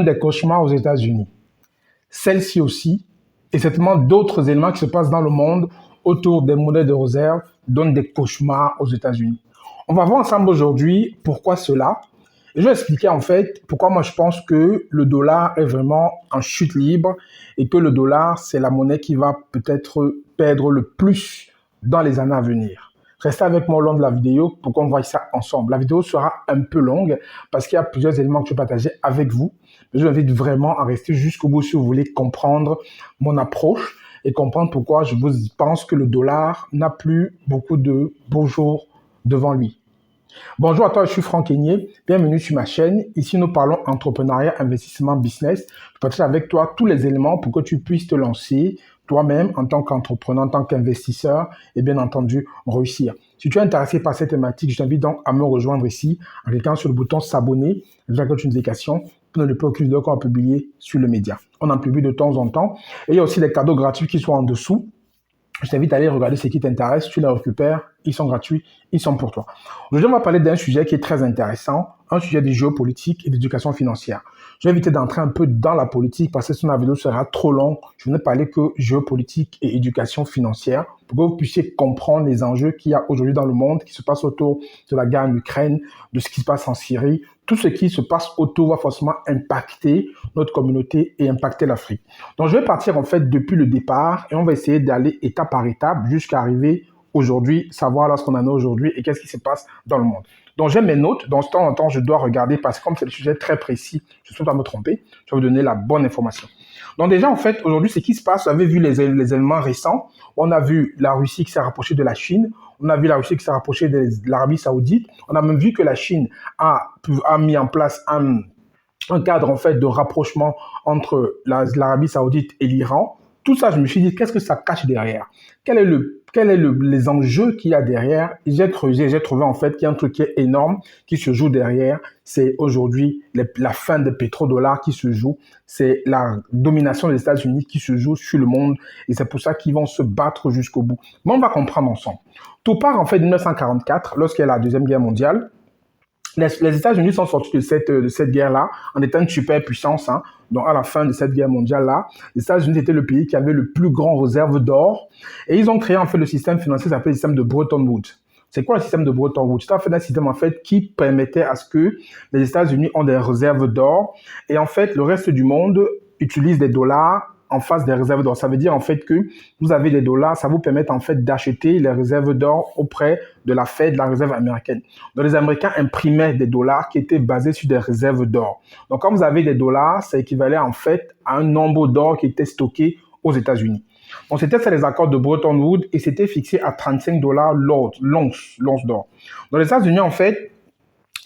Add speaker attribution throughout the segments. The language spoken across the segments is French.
Speaker 1: des cauchemars aux États-Unis. Celle-ci aussi, et certainement d'autres éléments qui se passent dans le monde autour des monnaies de réserve, donnent des cauchemars aux États-Unis. On va voir ensemble aujourd'hui pourquoi cela. Et je vais expliquer en fait pourquoi moi je pense que le dollar est vraiment en chute libre et que le dollar, c'est la monnaie qui va peut-être perdre le plus dans les années à venir. Restez avec moi au long de la vidéo pour qu'on voie ça ensemble. La vidéo sera un peu longue parce qu'il y a plusieurs éléments que je vais partager avec vous. Mais je vous invite vraiment à rester jusqu'au bout si vous voulez comprendre mon approche et comprendre pourquoi je vous pense que le dollar n'a plus beaucoup de beaux jours devant lui. Bonjour à toi, je suis Franck Aigné. Bienvenue sur ma chaîne. Ici, nous parlons entrepreneuriat, investissement, business. Je partage avec toi tous les éléments pour que tu puisses te lancer toi-même en tant qu'entrepreneur, en tant qu'investisseur et bien entendu réussir. Si tu es intéressé par cette thématique, je t'invite donc à me rejoindre ici en cliquant sur le bouton s'abonner, avec une notification pour ne pas aucune vidéo qu'on va publier sur le média. On en publie de temps en temps et il y a aussi des cadeaux gratuits qui sont en dessous. Je t'invite à aller regarder ce qui t'intéresse, tu les récupères, ils sont gratuits, ils sont pour toi. Aujourd'hui, on va parler d'un sujet qui est très intéressant, un sujet de géopolitique et d'éducation financière. Je vais éviter d'entrer un peu dans la politique parce que sinon la vidéo sera trop longue. Je ne vais parler que géopolitique et éducation financière pour que vous puissiez comprendre les enjeux qu'il y a aujourd'hui dans le monde, qui se passe autour de la guerre en Ukraine, de ce qui se passe en Syrie. Tout ce qui se passe autour va forcément impacter notre communauté et impacter l'Afrique. Donc, je vais partir en fait depuis le départ et on va essayer d'aller étape par étape jusqu'à arriver aujourd'hui, savoir là ce qu'on en est aujourd'hui et qu'est-ce qui se passe dans le monde. Donc, j'ai mes notes. Dans ce temps en temps, je dois regarder parce que comme c'est le sujet très précis, je ne suis pas me tromper. Je vais vous donner la bonne information. Donc, déjà, en fait, aujourd'hui, ce qui se passe, vous avez vu les éléments récents. On a vu la Russie qui s'est rapprochée de la Chine. On a vu la Russie qui s'est rapprochée de l'Arabie Saoudite. On a même vu que la Chine a mis en place un cadre, en fait, de rapprochement entre l'Arabie Saoudite et l'Iran. Tout ça, je me suis dit, qu'est-ce que ça cache derrière? Quel est les enjeux qu'il y a derrière? J'ai creusé, j'ai trouvé en fait qu'il y a un truc qui est énorme qui se joue derrière. C'est aujourd'hui la fin des pétrodollars qui se joue. C'est la domination des États-Unis qui se joue sur le monde. Et c'est pour ça qu'ils vont se battre jusqu'au bout. Mais on va comprendre ensemble. Tout part en fait de 1944, lorsqu'il y a la Deuxième Guerre mondiale. Les États-Unis sont sortis de cette guerre-là en étant une superpuissance. Donc, à la fin de cette guerre mondiale-là, les États-Unis étaient le pays qui avait le plus grand réserve d'or. Et ils ont créé en fait le système financier qui s'appelle le système de Bretton Woods. C'est quoi le système de Bretton Woods? C'est en fait un système en fait qui permettait à ce que les États-Unis ont des réserves d'or et en fait le reste du monde utilise des dollars en face des réserves d'or. Ça veut dire en fait que vous avez des dollars, ça vous permet en fait d'acheter les réserves d'or auprès de la Fed, de la réserve américaine. Donc les Américains imprimaient des dollars qui étaient basés sur des réserves d'or. Donc quand vous avez des dollars, ça équivalait en fait à un nombre d'or qui était stocké aux États-Unis. Donc c'était ça les accords de Bretton Woods et c'était fixé à 35 $ l'once d'or. Dans les États-Unis en fait,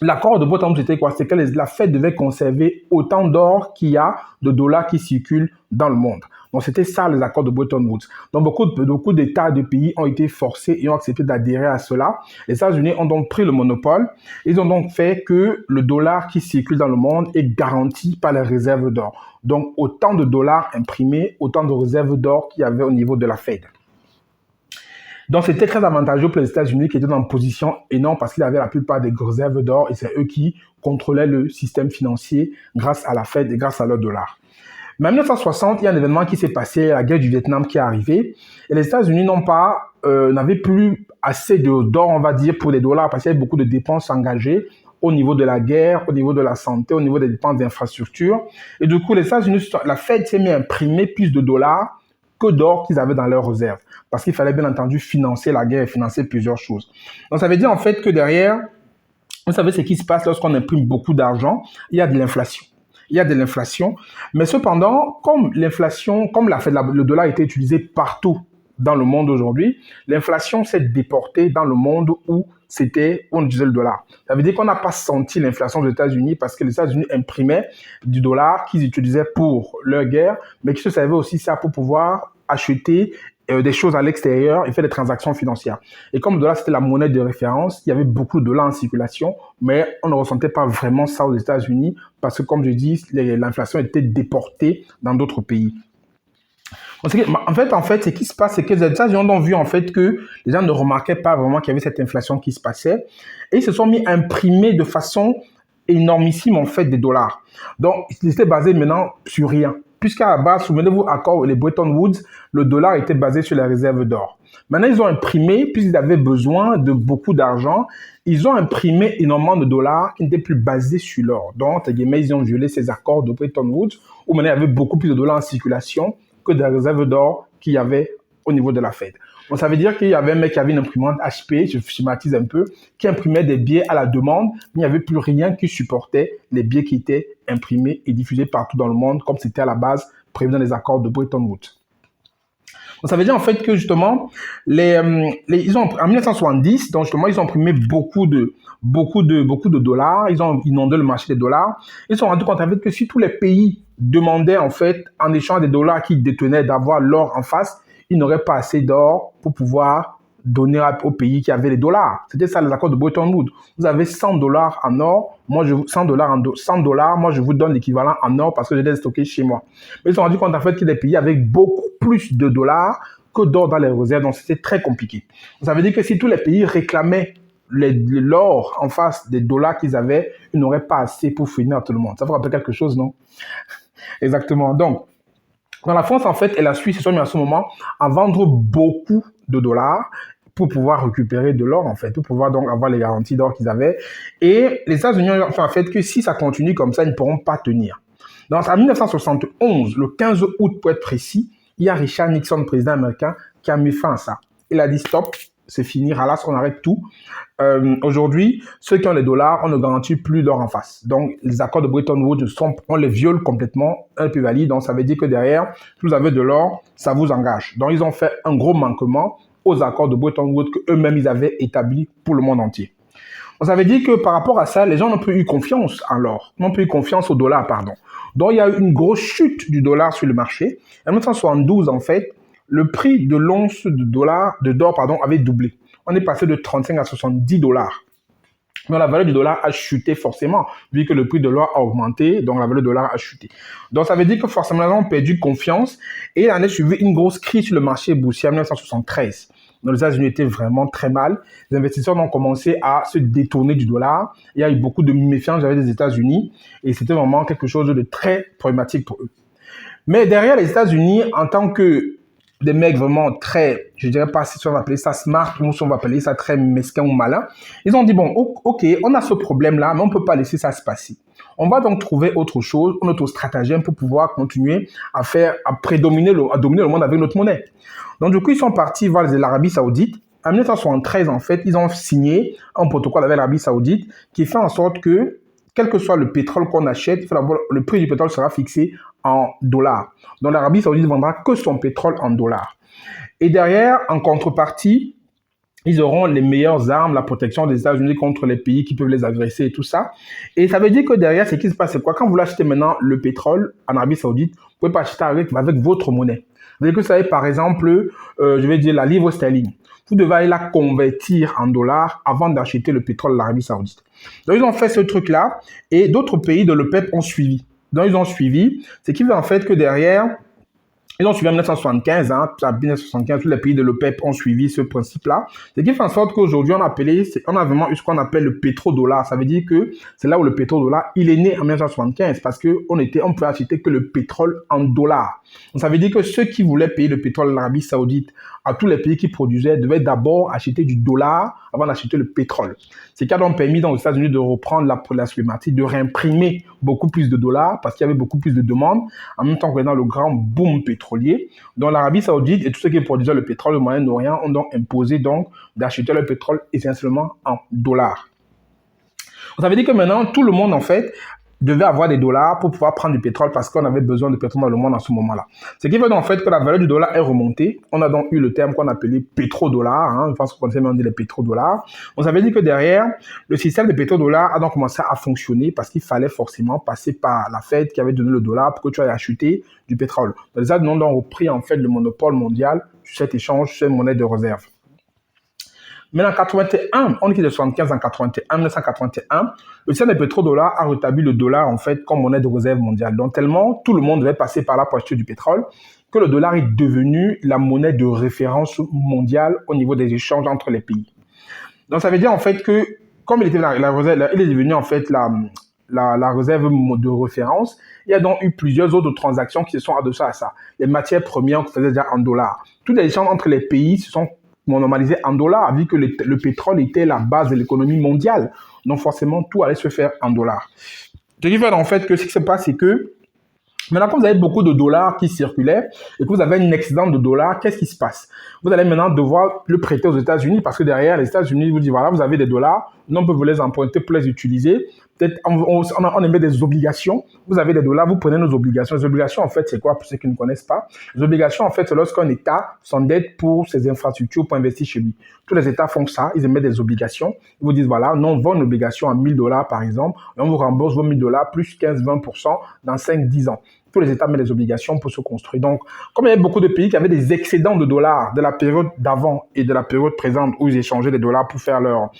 Speaker 1: l'accord de Bretton Woods, c'était quoi? C'est que la Fed devait conserver autant d'or qu'il y a de dollars qui circulent dans le monde. Donc, c'était ça, les accords de Bretton Woods. Donc, beaucoup d'États, de pays ont été forcés et ont accepté d'adhérer à cela. Les États-Unis ont donc pris le monopole. Ils ont donc fait que le dollar qui circule dans le monde est garanti par les réserves d'or. Donc, autant de dollars imprimés, autant de réserves d'or qu'il y avait au niveau de la Fed. Donc, c'était très avantageux pour les États-Unis qui étaient dans une position énorme parce qu'ils avaient la plupart des réserves d'or et c'est eux qui contrôlaient le système financier grâce à la Fed et grâce à leur dollar. Mais en 1960, il y a un événement qui s'est passé, la guerre du Vietnam qui est arrivée et les États-Unis n'avaient plus assez d'or, on va dire, pour les dollars parce qu'il y avait beaucoup de dépenses engagées au niveau de la guerre, au niveau de la santé, au niveau des dépenses d'infrastructure. Et du coup, les États-Unis, la Fed s'est mis à imprimer plus de dollars que d'or qu'ils avaient dans leurs réserves. Parce qu'il fallait bien entendu financer la guerre et financer plusieurs choses. Donc ça veut dire en fait que derrière, vous savez ce qui se passe lorsqu'on imprime beaucoup d'argent, il y a de l'inflation. Il y a de l'inflation, mais cependant, comme l'inflation, comme le dollar a été utilisé partout dans le monde aujourd'hui, l'inflation s'est déportée dans le monde où on utilisait le dollar. Ça veut dire qu'on n'a pas senti l'inflation aux États-Unis parce que les États-Unis imprimaient du dollar qu'ils utilisaient pour leur guerre, mais qui se servaient aussi ça pour pouvoir acheter des choses à l'extérieur et faire des transactions financières. Et comme le dollar, c'était la monnaie de référence, il y avait beaucoup de dollars en circulation, mais on ne ressentait pas vraiment ça aux États-Unis parce que, comme je dis, l'inflation était déportée dans d'autres pays. En fait, ce qui se passe, c'est que les États-Unis ont vu en fait que les gens ne remarquaient pas vraiment qu'il y avait cette inflation qui se passait et ils se sont mis à imprimer de façon énormissime en fait des dollars. Donc, ils étaient basés maintenant sur rien. Puisqu'à la base, souvenez-vous, accord les Bretton Woods, le dollar était basé sur les réserves d'or. Maintenant, ils ont imprimé, puisqu'ils avaient besoin de beaucoup d'argent, ils ont imprimé énormément de dollars qui n'étaient plus basés sur l'or. Donc, entre guillemets, ils ont violé ces accords de Bretton Woods, où maintenant il y avait beaucoup plus de dollars en circulation que des réserves d'or qu'il y avait au niveau de la Fed. Donc, ça veut dire qu'il y avait un mec qui avait une imprimante HP, je schématise un peu, qui imprimait des billets à la demande, mais il n'y avait plus rien qui supportait les billets qui étaient imprimés et diffusés partout dans le monde, comme c'était à la base prévu dans les accords de Bretton Woods. Donc, ça veut dire en fait que justement, ils ont, en 1970, donc justement, ils ont imprimé beaucoup de dollars, ils ont inondé le marché des dollars. Ils se sont rendus compte en fait que si tous les pays demandaient en fait, en échange des dollars qu'ils détenaient, d'avoir l'or en face, ils n'auraient pas assez d'or pour pouvoir donner aux pays qui avaient les dollars. C'était ça les accords de Bretton Woods. Vous avez 100 dollars en or, moi je 100 dollars, moi je vous donne l'équivalent en or parce que je l'ai stocké chez moi. Mais ils se sont rendus compte en fait que les pays avec beaucoup plus de dollars que d'or dans les réserves, donc c'était très compliqué. Ça veut dire que si tous les pays réclamaient l'or en face des dollars qu'ils avaient, ils n'auraient pas assez pour finir tout le monde. Ça vous rappelle quelque chose, non? Exactement. Donc, dans la France, en fait, et la Suisse se sont mis à ce moment à vendre beaucoup de dollars pour pouvoir récupérer de l'or, en fait, pour pouvoir donc avoir les garanties d'or qu'ils avaient. Et les États-Unis ont fait en fait que si ça continue comme ça, ils ne pourront pas tenir. Donc, en 1971, le 15 août pour être précis, il y a Richard Nixon, président américain, qui a mis fin à ça. Il a dit stop, c'est fini, ralasse, on arrête tout. Aujourd'hui, ceux qui ont les dollars, on ne garantit plus d'or en face. Donc, les accords de Bretton Woods, on les viole complètement, un peu valide. Donc, ça veut dire que derrière, si vous avez de l'or, ça vous engage. Donc, ils ont fait un gros manquement aux accords de Bretton Woods qu'eux-mêmes, ils avaient établis pour le monde entier. Donc, ça veut dire que par rapport à ça, les gens n'ont plus eu confiance en l'or, n'ont plus eu confiance au dollar, pardon. Donc, il y a eu une grosse chute du dollar sur le marché. En 1972, en fait, le prix de l'once d'or avait doublé. On est passé de 35 à 70 dollars. Mais la valeur du dollar a chuté forcément, vu que le prix de l'or a augmenté, donc la valeur du dollar a chuté. Donc ça veut dire que forcément, les gens ont perdu confiance et il en est suivi une grosse crise sur le marché boursier en 1973. Donc les États-Unis étaient vraiment très mal. Les investisseurs ont commencé à se détourner du dollar. Il y a eu beaucoup de méfiance avec les États-Unis et c'était vraiment quelque chose de très problématique pour eux. Mais derrière les États-Unis, en tant que des mecs vraiment très, je dirais pas si on va appeler ça smart ou si on va appeler ça très mesquin ou malin, ils ont dit bon, ok, on a ce problème-là, mais on peut pas laisser ça se passer. On va donc trouver autre chose, un autre stratagème pour pouvoir continuer à dominer le monde avec notre monnaie. Donc du coup, ils sont partis voir l'Arabie Saoudite. En 1973, en fait, ils ont signé un protocole avec l'Arabie Saoudite qui fait en sorte que quel que soit le pétrole qu'on achète, le prix du pétrole sera fixé en dollars. Donc l'Arabie Saoudite ne vendra que son pétrole en dollars. Et derrière, en contrepartie, ils auront les meilleures armes, la protection des États-Unis contre les pays qui peuvent les agresser et tout ça. Et ça veut dire que derrière, ce qui se passe, c'est quoi? Quand vous achetez maintenant le pétrole en Arabie Saoudite, vous ne pouvez pas acheter avec votre monnaie. Vous voyez que ça est, par exemple, je vais dire la livre sterling. Vous devez aller la convertir en dollars avant d'acheter le pétrole de l'Arabie Saoudite. Donc, ils ont fait ce truc-là et d'autres pays de l'OPEP ont suivi. Donc, ils ont suivi, ce qui fait en fait que derrière, ils ont suivi en 1975, en 1975, tous les pays de l'OPEP ont suivi ce principe-là. Ce qui fait en sorte qu'aujourd'hui, on a vraiment eu ce qu'on appelle le pétrodollar. Ça veut dire que c'est là où le pétrodollar, il est né en 1975 parce qu'on peut acheter que le pétrole en dollars. Donc, ça veut dire que ceux qui voulaient payer le pétrole de l'Arabie Saoudite à tous les pays qui produisaient devaient d'abord acheter du dollar avant d'acheter le pétrole. Ce qui a donc permis aux États-Unis de reprendre la problématique, de réimprimer beaucoup plus de dollars parce qu'il y avait beaucoup plus de demandes, en même temps que dans le grand boom pétrolier. Donc l'Arabie Saoudite et tous ceux qui produisaient le pétrole au Moyen-Orient ont donc imposé donc d'acheter le pétrole essentiellement en dollars. Ça veut dire que maintenant, tout le monde en fait devait avoir des dollars pour pouvoir prendre du pétrole parce qu'on avait besoin de pétrole dans le monde à ce moment-là. Ce qui fait donc en fait que la valeur du dollar est remontée. On a donc eu le terme qu'on appelait pétrodollar. Je pense qu'on connaissait même les pétrodollars. Donc ça veut dire que derrière, le système de pétrodollars a donc commencé à fonctionner parce qu'il fallait forcément passer par la Fed qui avait donné le dollar pour que tu ailles acheter du pétrole. Donc les États-Unis ont donc repris en fait le monopole mondial sur cet échange, sur cette monnaie de réserve. Mais en 81, on est de 75 en 81, 1981, le système des pétrodollars a rétabli le dollar en fait comme monnaie de réserve mondiale. Donc tellement tout le monde devait passer par là pour acheter du pétrole que le dollar est devenu la monnaie de référence mondiale au niveau des échanges entre les pays. Donc ça veut dire en fait que comme il était la réserve, il est devenu en fait la réserve de référence. Il y a donc eu plusieurs autres transactions qui se sont adossées à ça. Les matières premières qu'on faisait déjà en dollars. Tous les échanges entre les pays se sont normalisés en dollars, vu que le pétrole était la base de l'économie mondiale. Donc forcément, tout allait se faire en dollars. Ce qui fait en fait que ce qui se passe, c'est que maintenant, quand vous avez beaucoup de dollars qui circulaient et que vous avez un excédent de dollars, qu'est-ce qui se passe? Vous allez maintenant devoir le prêter aux États-Unis parce que derrière, les États-Unis vous disent, voilà, vous avez des dollars, nous on peut vous les emprunter pour les utiliser. Peut-être on émet des obligations. Vous avez des dollars, vous prenez nos obligations. Les obligations, en fait, c'est quoi pour ceux qui ne connaissent pas? Les obligations, en fait, c'est lorsqu'un État s'endette pour ses infrastructures, pour investir chez lui. Tous les États font ça, ils émettent des obligations. Ils vous disent, voilà, nous on vend une obligation à 1000 dollars par exemple, et on vous rembourse vos 1000 dollars plus 15-20% dans 5-10 ans. Tous les États mettent des obligations pour se construire. Donc, comme il y avait beaucoup de pays qui avaient des excédents de dollars de la période d'avant et de la période présente où ils échangeaient les dollars pour faire leur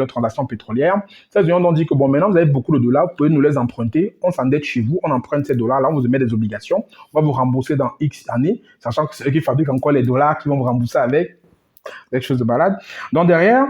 Speaker 1: transaction pétrolière, les États-Unis ont dit que bon, maintenant vous avez beaucoup de dollars, vous pouvez nous les emprunter, on s'endette chez vous, on emprunte ces dollars-là, on vous émet des obligations, on va vous rembourser dans X années, sachant que c'est eux qui fabriquent encore les dollars qui vont vous rembourser avec quelque chose de malade. Donc derrière,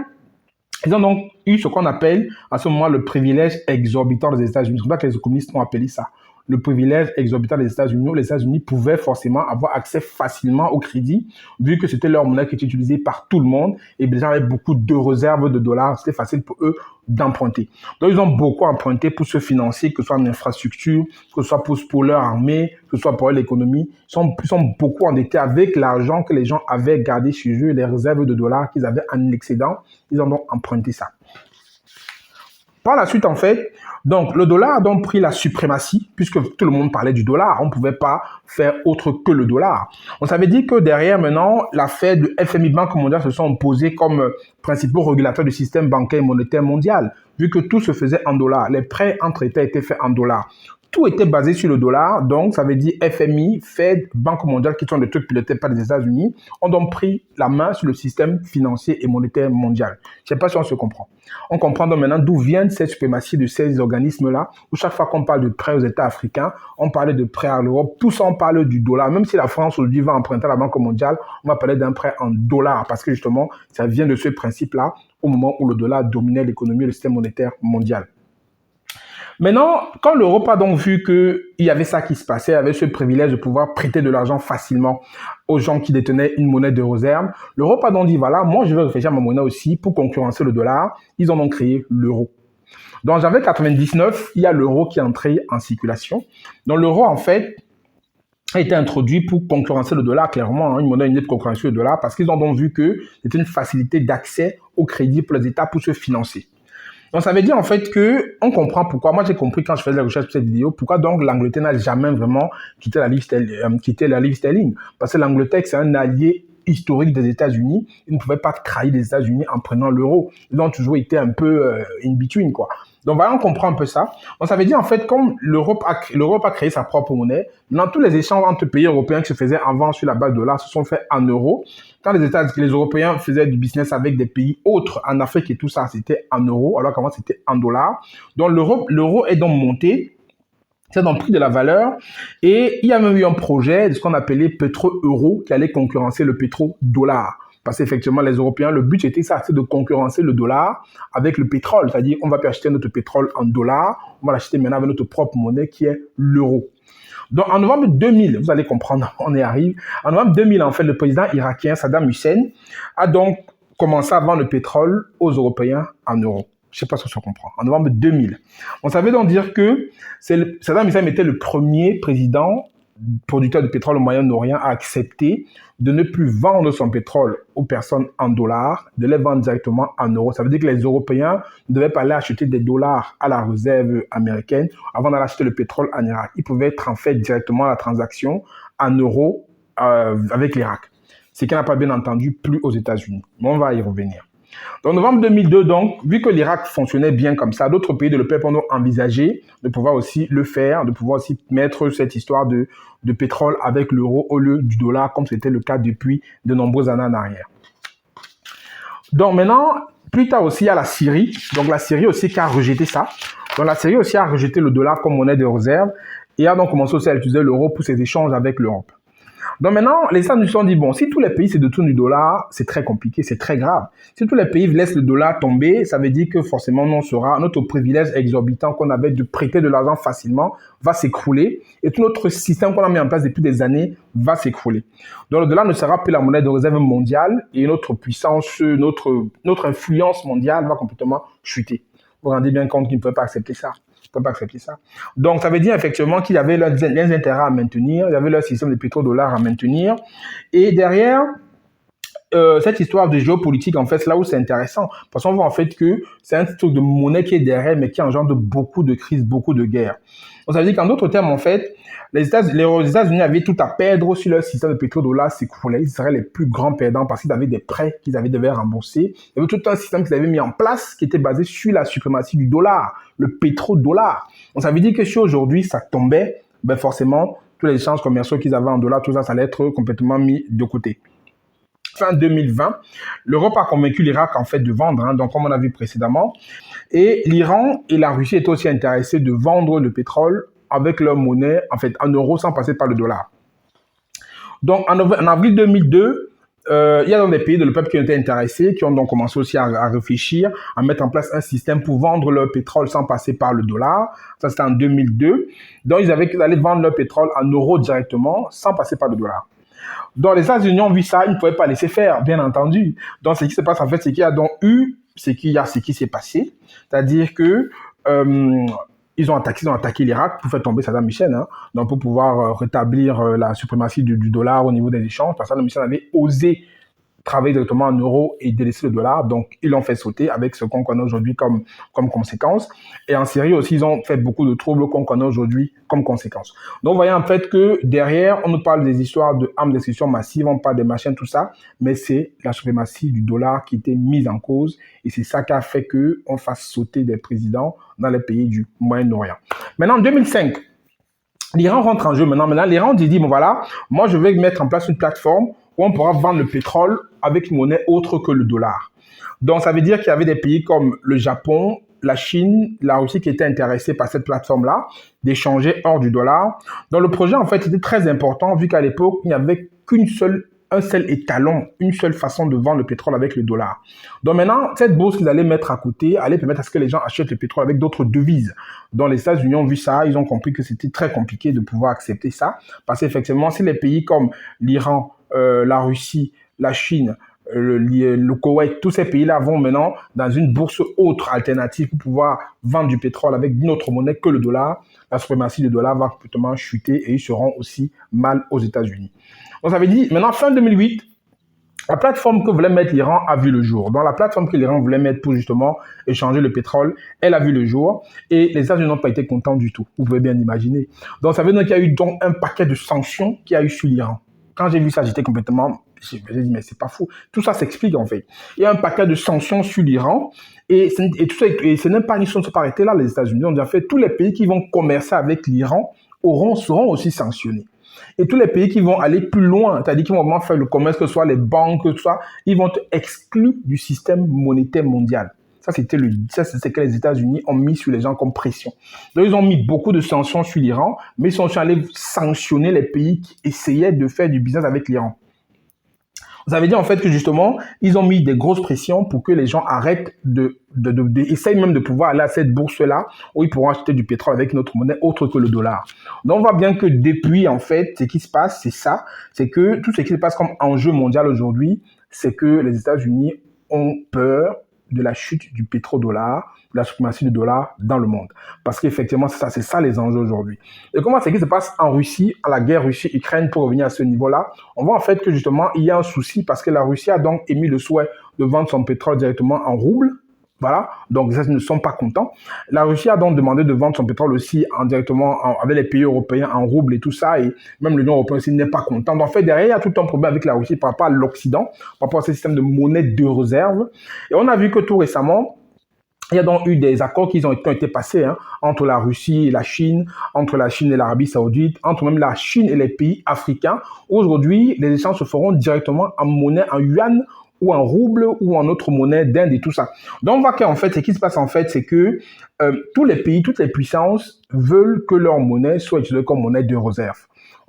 Speaker 1: ils ont donc eu ce qu'on appelle à ce moment le privilège exorbitant des États-Unis. C'est comme ça que les économistes ont appelé ça. Le privilège exorbitant des États-Unis, où les États-Unis pouvaient forcément avoir accès facilement au crédit, vu que c'était leur monnaie qui était utilisée par tout le monde, et les gens avaient beaucoup de réserves de dollars, c'était facile pour eux d'emprunter. Donc, ils ont beaucoup emprunté pour se financer, que ce soit en infrastructure, que ce soit pour leur armée, que ce soit pour l'économie. Ils sont beaucoup endettés avec l'argent que les gens avaient gardé chez eux, les réserves de dollars qu'ils avaient en excédent, ils ont donc emprunté ça. Par la suite, en fait, donc le dollar a donc pris la suprématie, puisque tout le monde parlait du dollar. On ne pouvait pas faire autre que le dollar. On savait dire que derrière, maintenant, la Fed, le FMI, Banque mondiale se sont imposés comme principaux régulateurs du système bancaire et monétaire mondial, vu que tout se faisait en dollars. Les prêts entre États étaient faits en dollars. Tout était basé sur le dollar, donc ça veut dire FMI, Fed, Banque mondiale, qui sont des trucs pilotés par les États-Unis, ont donc pris la main sur le système financier et monétaire mondial. Je ne sais pas si on se comprend. On comprend donc maintenant d'où vient cette suprématie de ces organismes-là, où chaque fois qu'on parle de prêts aux États africains, on parle de prêts à l'Europe, tout ça on parle du dollar. Même si la France aujourd'hui va emprunter à la Banque mondiale, on va parler d'un prêt en dollars, parce que justement, ça vient de ce principe-là, au moment où le dollar dominait l'économie et le système monétaire mondial. Maintenant, quand l'Europe a donc vu qu'il y avait ça qui se passait, avait ce privilège de pouvoir prêter de l'argent facilement aux gens qui détenaient une monnaie de réserve, l'Europe a donc dit, voilà, moi je vais réfléchir à ma monnaie aussi pour concurrencer le dollar. Ils ont donc créé l'euro. Donc, en janvier 99, il y a l'euro qui est entré en circulation. Donc, l'euro, en fait, a été introduit pour concurrencer le dollar, clairement, une monnaie unique pour concurrencer le dollar, parce qu'ils ont donc vu que c'était une facilité d'accès au crédit pour les États pour se financer. Donc, ça veut dire en fait que on comprend pourquoi. Moi, j'ai compris quand je faisais la recherche pour cette vidéo, pourquoi donc l'Angleterre n'a jamais vraiment quitté la livre sterling. Parce que l'Angleterre, c'est un allié historique des États-Unis. Ils ne pouvaient pas trahir les États-Unis en prenant l'euro. Ils ont toujours été un peu in between, quoi. Donc, voilà, on comprend un peu ça. Donc, ça veut dire, en fait, comme l'Europe a créé sa propre monnaie, dans tous les échanges entre pays européens qui se faisaient avant sur la base de dollars se sont faits en euros. Quand les Européens faisaient du business avec des pays autres, en Afrique et tout ça, c'était en euros, alors qu'avant, c'était en dollars. Donc, l'euro est donc monté. C'est donc pris de la valeur. Et il y a même eu un projet de ce qu'on appelait pétro-euro qui allait concurrencer le pétro-dollar. Parce qu'effectivement, les Européens, le but était ça, c'est de concurrencer le dollar avec le pétrole. C'est-à-dire, on va plus acheter notre pétrole en dollars, on va l'acheter maintenant avec notre propre monnaie qui est l'euro. Donc, en novembre 2000, vous allez comprendre, on y arrive. En novembre 2000, en fait, le président irakien Saddam Hussein a donc commencé à vendre le pétrole aux Européens en euros. Je ne sais pas si on se comprend. En novembre 2000. On savait donc dire que Saddam Hussein était le premier président producteur de pétrole au Moyen-Orient a accepté de ne plus vendre son pétrole aux personnes en dollars, de les vendre directement en euros. Ça veut dire que les Européens ne devaient pas aller acheter des dollars à la réserve américaine avant d'aller acheter le pétrole en Irak. Ils pouvaient être en fait directement la transaction en euros avec l'Irak. Ce qui n'a pas bien entendu plus aux États-Unis. Mais on va y revenir. En novembre 2002, donc, vu que l'Irak fonctionnait bien comme ça, d'autres pays de l'OPEP ont envisagé de pouvoir aussi le faire, de pouvoir aussi mettre cette histoire de pétrole avec l'euro au lieu du dollar, comme c'était le cas depuis de nombreuses années en arrière. Donc maintenant, plus tard aussi, il y a la Syrie. Donc la Syrie aussi qui a rejeté ça. Donc la Syrie aussi a rejeté le dollar comme monnaie de réserve et a donc commencé aussi à utiliser l'euro pour ses échanges avec l'Europe. Donc maintenant, les États-Unis se sont dit, bon, si tous les pays se détournent du dollar, c'est très compliqué, c'est très grave. Si tous les pays laissent le dollar tomber, ça veut dire que forcément, notre privilège exorbitant qu'on avait de prêter de l'argent facilement va s'écrouler et tout notre système qu'on a mis en place depuis des années va s'écrouler. Donc le dollar ne sera plus la monnaie de réserve mondiale et notre puissance, notre influence mondiale va complètement chuter. Vous vous rendez bien compte qu'ils ne peuvent pas accepter ça. Ils ne peuvent pas accepter ça. Donc, ça veut dire effectivement qu'il y avait leurs intérêts à maintenir, il y avait leur système de pétrodollar à maintenir. Et derrière, cette histoire de géopolitique, en fait, c'est là où c'est intéressant. Parce qu'on voit en fait que c'est un truc de monnaie qui est derrière, mais qui engendre beaucoup de crises, beaucoup de guerres. Donc, ça veut dire qu'en d'autres termes, en fait, les États-Unis avaient tout à perdre si leur système de pétrodollar s'écroulait. Ils seraient les plus grands perdants parce qu'ils avaient des prêts qu'ils devaient rembourser. Il y avait tout un système qu'ils avaient mis en place qui était basé sur la suprématie du dollar, le pétrodollar. Donc, ça veut dire que si aujourd'hui ça tombait, ben forcément, tous les échanges commerciaux qu'ils avaient en dollars, tout ça, ça allait être complètement mis de côté. Fin 2020, l'Europe a convaincu l'Irak en fait de vendre, donc comme on a vu précédemment. Et l'Iran et la Russie étaient aussi intéressés de vendre le pétrole avec leur monnaie, en fait, en euros sans passer par le dollar. Donc, en avril 2002, il y a donc des pays de le peuple qui ont été intéressés, qui ont donc commencé aussi à réfléchir, à mettre en place un système pour vendre leur pétrole sans passer par le dollar. Ça, c'était en 2002. Donc, ils allaient vendre leur pétrole en euros directement, sans passer par le dollar. Donc, les États-Unis ont vu ça, ils ne pouvaient pas laisser faire, bien entendu. Donc, ce qui se passe, en fait, c'est qu'il y a donc ce qui s'est passé. C'est-à-dire que ils ont attaqué l'Irak pour faire tomber Saddam Hussein, donc pour pouvoir rétablir la suprématie du dollar au niveau des échanges. Parce que Saddam Hussein avait osé travailler directement en euros et délaisser le dollar, donc ils l'ont fait sauter avec ce qu'on connaît aujourd'hui comme conséquence. Et en Syrie aussi, ils ont fait beaucoup de troubles qu'on connaît aujourd'hui comme conséquence. Donc, vous voyez en fait que derrière, on nous parle des histoires de armes de destruction massive, on parle des machines, tout ça, mais c'est la suprématie du dollar qui était mise en cause et c'est ça qui a fait qu'on fasse sauter des présidents dans les pays du Moyen-Orient. Maintenant, en 2005, l'Iran rentre en jeu maintenant. L'Iran dit, bon voilà, moi je vais mettre en place une plateforme où on pourra vendre le pétrole avec une monnaie autre que le dollar. Donc, ça veut dire qu'il y avait des pays comme le Japon, la Chine, la Russie qui étaient intéressés par cette plateforme-là, d'échanger hors du dollar. Donc, le projet, en fait, était très important vu qu'à l'époque, il n'y avait un seul étalon, une seule façon de vendre le pétrole avec le dollar. Donc maintenant, cette bourse qu'ils allaient mettre à côté allait permettre à ce que les gens achètent le pétrole avec d'autres devises. Donc les États-Unis ont vu ça, ils ont compris que c'était très compliqué de pouvoir accepter ça, parce qu'effectivement, si les pays comme l'Iran, la Russie, la Chine, le Koweït, tous ces pays-là vont maintenant dans une bourse autre alternative pour pouvoir vendre du pétrole avec une autre monnaie que le dollar, la suprématie du dollar va complètement chuter et ils seront aussi mal aux États-Unis. Donc ça veut dire, maintenant, fin 2008, la plateforme que voulait mettre l'Iran a vu le jour. Donc la plateforme que l'Iran voulait mettre pour justement échanger le pétrole, elle a vu le jour et les États-Unis n'ont pas été contents du tout. Vous pouvez bien imaginer. Donc ça veut dire qu'il y a eu donc un paquet de sanctions qui a eu sur l'Iran. Quand j'ai vu ça, j'étais complètement... J'ai dit, mais c'est pas fou. Tout ça s'explique en fait. Il y a un paquet de sanctions sur l'Iran et tout ça, et ce n'est pas une chose de s'arrêter là, les États-Unis. On a fait tous les pays qui vont commercer avec l'Iran seront aussi sanctionnés. Et tous les pays qui vont aller plus loin, c'est-à-dire qui vont vraiment faire le commerce, que ce soit les banques, que ce soit, ils vont être exclus du système monétaire mondial. Ça, c'est ce que les États-Unis ont mis sur les gens comme pression. Donc, ils ont mis beaucoup de sanctions sur l'Iran, mais ils sont allés sanctionner les pays qui essayaient de faire du business avec l'Iran. Ça veut dire en fait que justement, ils ont mis des grosses pressions pour que les gens arrêtent essayent même de pouvoir aller à cette bourse-là où ils pourront acheter du pétrole avec une autre monnaie autre que le dollar. Donc, on voit bien que depuis, en fait, ce qui se passe, c'est ça. C'est que tout ce qui se passe comme enjeu mondial aujourd'hui, c'est que les États-Unis ont peur de la chute du pétrodollar, de la suprématie du dollar dans le monde. Parce qu'effectivement, c'est ça les enjeux aujourd'hui. Et comment c'est ce qui se passe en Russie, à la guerre Russie-Ukraine, pour revenir à ce niveau-là? On voit en fait que justement, il y a un souci parce que la Russie a donc émis le souhait de vendre son pétrole directement en roubles. Voilà, donc les États-Unis ne sont pas contents. La Russie a donc demandé de vendre son pétrole aussi avec les pays européens en roubles et tout ça, et même l'Union européenne aussi n'est pas content. Donc en fait, derrière, il y a tout un problème avec la Russie par rapport à l'Occident, par rapport à ce système de monnaie de réserve. Et on a vu que tout récemment, il y a donc eu des accords qui ont été passés entre la Russie et la Chine, entre la Chine et l'Arabie Saoudite, entre même la Chine et les pays africains. Aujourd'hui, les échanges se feront directement en monnaie, en yuan, ou en rouble ou en autre monnaie d'Inde et tout ça. Donc on voit qu'en fait, ce qui se passe en fait, c'est que tous les pays, toutes les puissances veulent que leur monnaie soit utilisée comme monnaie de réserve.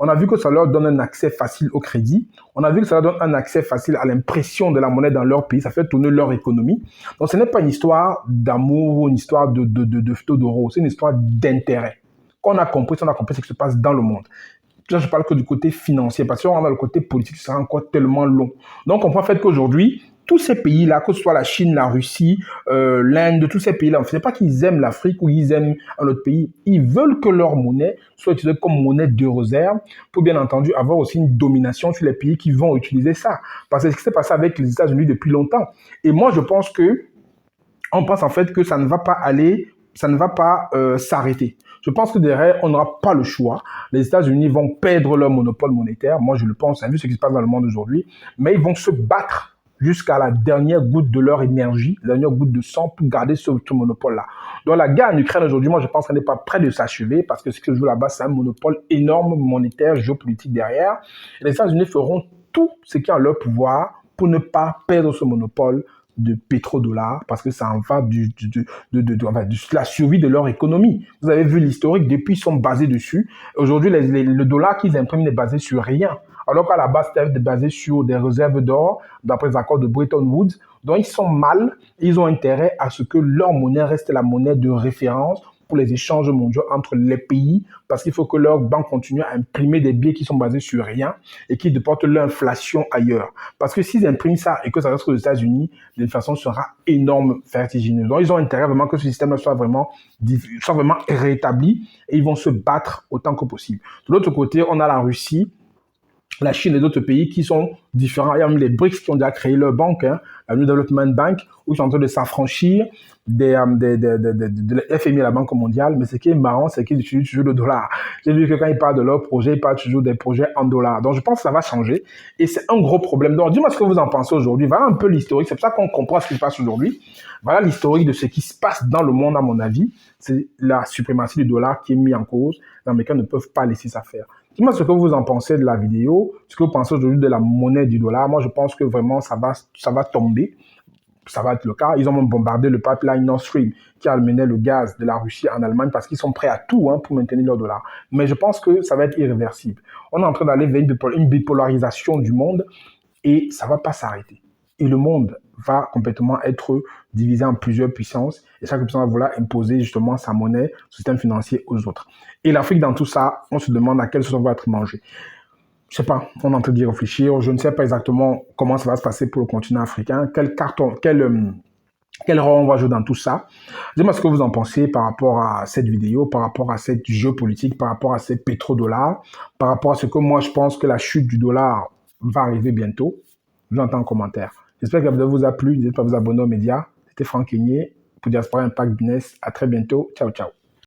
Speaker 1: On a vu que ça leur donne un accès facile au crédit. On a vu que ça leur donne un accès facile à l'impression de la monnaie dans leur pays. Ça fait tourner leur économie. Donc, ce n'est pas une histoire d'amour ou une histoire de taux d'euro. C'est une histoire d'intérêt. Quand on a compris, si on a compris ce qui se passe dans le monde. Là, je parle que du côté financier, parce que si on a le côté politique, ce sera encore tellement long. Donc, on comprend en fait qu'aujourd'hui, tous ces pays-là, que ce soit la Chine, la Russie, l'Inde, tous ces pays-là, ce n'est pas qu'ils aiment l'Afrique ou ils aiment un autre pays. Ils veulent que leur monnaie soit utilisée comme monnaie de réserve pour, bien entendu, avoir aussi une domination sur les pays qui vont utiliser ça. Parce que c'est ce qui s'est passé avec les États-Unis depuis longtemps. Et moi, je pense que on pense en fait que ça ne va pas aller, ça ne va pas s'arrêter. Je pense que derrière, on n'aura pas le choix. Les États-Unis vont perdre leur monopole monétaire. Moi, je le pense, vu ce qui se passe dans le monde aujourd'hui. Mais ils vont se battre jusqu'à la dernière goutte de leur énergie, la dernière goutte de sang pour garder ce monopole-là. Donc, la guerre en Ukraine aujourd'hui, moi, je pense qu'elle n'est pas près de s'achever parce que ce que je joue là-bas, c'est un monopole énorme monétaire, géopolitique derrière. Et les États-Unis feront tout ce qui est en leur pouvoir pour ne pas perdre ce monopole de pétrodollars parce que ça en va de la survie de leur économie. Vous avez vu l'historique, depuis ils sont basés dessus. Aujourd'hui, le dollar qu'ils impriment n'est basé sur rien. Alors qu'à la base, c'était basé sur des réserves d'or, d'après les accords de Bretton Woods. Donc, ils sont mal, ils ont intérêt à ce que leur monnaie reste la monnaie de référence pour les échanges mondiaux entre les pays, parce qu'il faut que leur banque continue à imprimer des billets qui sont basés sur rien et qui déportent l'inflation ailleurs. Parce que s'ils impriment ça et que ça reste aux États-Unis, l'inflation sera énorme, vertigineuse. Donc, ils ont intérêt vraiment que ce système soit vraiment rétabli et ils vont se battre autant que possible. De l'autre côté, on a la Russie, la Chine et d'autres pays qui sont différents. Il y a même les BRICS qui ont déjà créé leur banque, la New Development Bank, où ils sont en train de s'affranchir de la FMI, la Banque mondiale. Mais ce qui est marrant, c'est qu'ils utilisent toujours le dollar. J'ai vu que quand ils parlent de leurs projets, ils parlent toujours des projets en dollars. Donc, je pense que ça va changer. Et c'est un gros problème. Donc, dis-moi ce que vous en pensez aujourd'hui. Voilà un peu l'historique. C'est pour ça qu'on comprend ce qui se passe aujourd'hui. Voilà l'historique de ce qui se passe dans le monde, à mon avis. C'est la suprématie du dollar qui est mise en cause. Les Américains ne peuvent pas laisser ça faire. Dis-moi ce que vous en pensez de la vidéo, ce que vous pensez aujourd'hui de la monnaie du dollar. Moi, je pense que vraiment, ça va tomber. Ça va être le cas. Ils ont même bombardé le pipeline Nord Stream qui amenait le gaz de la Russie en Allemagne parce qu'ils sont prêts à tout pour maintenir leur dollar. Mais je pense que ça va être irréversible. On est en train d'aller vers une bipolarisation du monde et ça ne va pas s'arrêter. Et le monde va complètement être divisé en plusieurs puissances et chaque puissance va vouloir imposer justement sa monnaie, son système financier aux autres. Et l'Afrique, dans tout ça, on se demande à quelle sauce on va être mangé. Je sais pas, on est en train d'y réfléchir. Je ne sais pas exactement comment ça va se passer pour le continent africain, quel rôle on va jouer dans tout ça. Dis-moi ce que vous en pensez par rapport à cette vidéo, par rapport à cette géopolitique, par rapport à ces pétrodollars, par rapport à ce que moi je pense que la chute du dollar va arriver bientôt. Je l'entends en commentaire. J'espère que la vidéo vous a plu. N'hésitez pas à vous abonner aux médias. C'était Franck Kenyé pour Diaspora Impact Business. À très bientôt. Ciao, ciao.